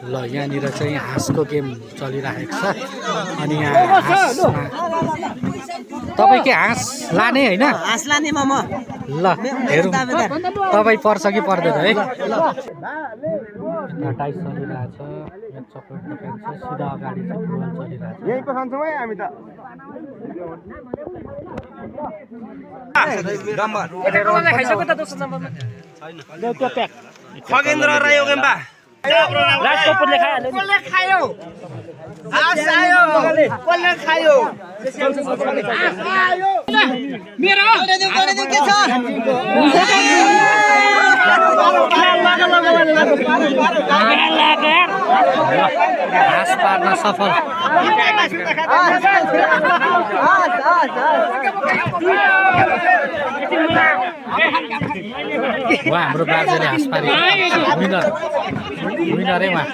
ल यहाँनिर चाहिँ हाँसको गेम चलिरहेको छ अनि यहाँ हाँसमा तपाईँ के हाँस लाने होइन हाँस लाने म ल हेरौँ तपाईँ पर्छ कि पर्दैन है टाइस चलिरहेछ यहाँ चक्लेट दोकान छ सिधा अगाडि चाहिँ फुटबल चलिरहेछ यही पो खान्छौँ है हामी त खगेन्द्र रायो गेम्बा राजकपुरले खाइहाल्यो कसले खायो हाँस आयो कसले खायो मेरो के छ हाँस पार्न सफल उहाँ हाम्रो बाजेले हाँस पारेको विनरै उहाँ